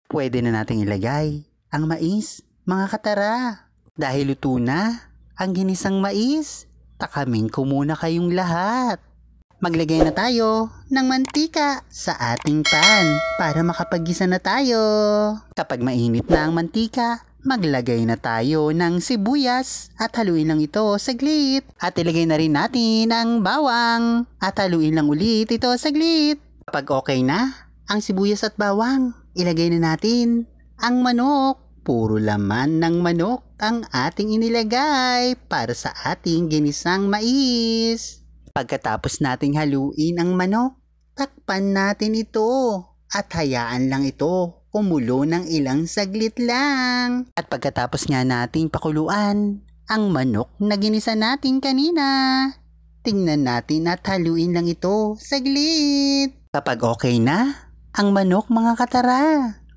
Pwede na nating ilagay ang mais, mga katara. Dahil luto na ang ginisang mais, takamin ko muna kayong lahat. Maglagay na tayo ng mantika sa ating pan para makapaggisa na tayo. Kapag mainit na ang mantika, maglagay na tayo ng sibuyas at haluin lang ito saglit. At ilagay na rin natin ang bawang at haluin lang ulit ito saglit. Kapag okay na ang sibuyas at bawang, ilagay na natin ang manok. Puro laman ng manok ang ating inilagay para sa ating ginisang mais. Pagkatapos nating haluin ang manok, takpan natin ito at hayaan lang ito kumulo ng ilang saglit lang. At pagkatapos nga nating pakuluan ang manok na ginisa natin kanina, tingnan natin at haluin lang ito saglit. Kapag okay na ang manok, mga katara,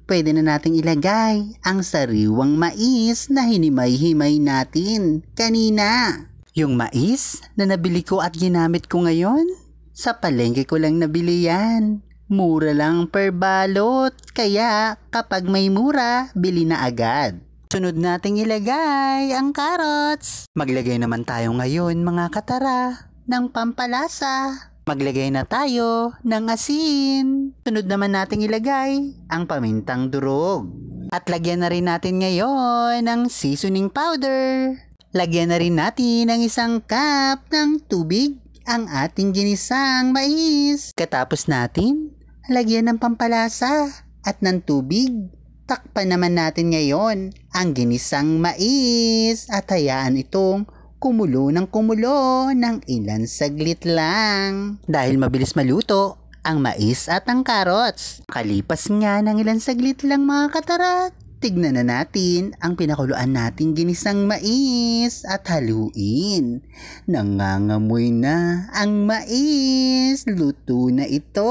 pwede na nating ilagay ang sariwang mais na hinimay-himay natin kanina. Yung mais na nabili ko at ginamit ko ngayon, sa palengke ko lang nabili yan. Mura lang per balot, kaya kapag may mura, bili na agad. Sunod nating ilagay ang carrots. Maglagay naman tayo ngayon, mga katara, ng pampalasa. Maglagay na tayo ng asin. Sunod naman nating ilagay ang pamintang durog. At lagyan na rin natin ngayon ng seasoning powder. Lagyan na rin natin ng 1 cup ng tubig ang ating ginisang mais. Katapos natin, lagyan ng pampalasa at ng tubig. Takpan naman natin ngayon ang ginisang mais at hayaan itong kumulo ng ilan saglit lang. Dahil mabilis maluto ang mais at ang carrots. Kalipas nga ng ilan saglit lang, mga katarat, tignan na natin ang pinakuluan nating ginisang mais at haluin. Nangangamoy na ang mais. Luto na ito.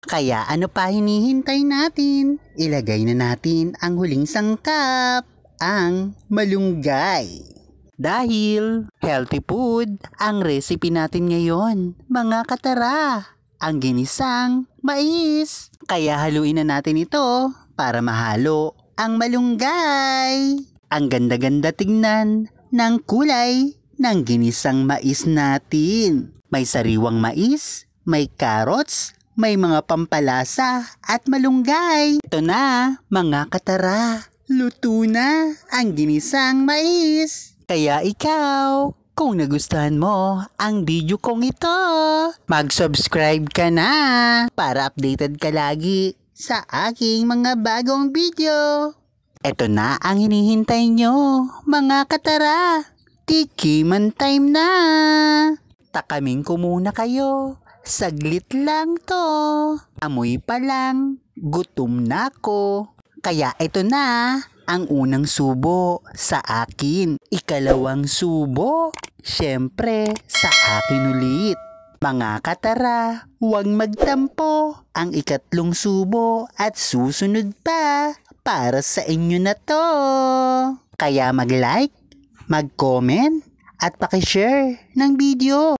Kaya ano pa hinihintay natin? Ilagay na natin ang huling sangkap, ang malunggay. Dahil healthy food ang recipe natin ngayon, mga katara, ang ginisang mais. Kaya haluin na natin ito para mahalo ang malunggay. Ang ganda-ganda tignan ng kulay ng ginisang mais natin. May sariwang mais, may carrots, may mga pampalasa at malunggay. Ito na, mga katara, luto na ang ginisang mais. Kaya ikaw, kung nagustuhan mo ang video kong ito, mag-subscribe ka na para updated ka lagi sa aking mga bagong video. Ito na ang hinihintay nyo, mga katara. Tikiman time na. Takamin ko muna kayo. Saglit lang to. Amoy pa lang. Gutom na ko. Kaya ito na ang unang subo sa akin. Ikalawang subo, syempre sa akin ulit. Mga katara, huwag magtampo. Ang ikatlong subo at susunod pa para sa inyo na to. Kaya mag-like, mag-comment at paki-share ng video.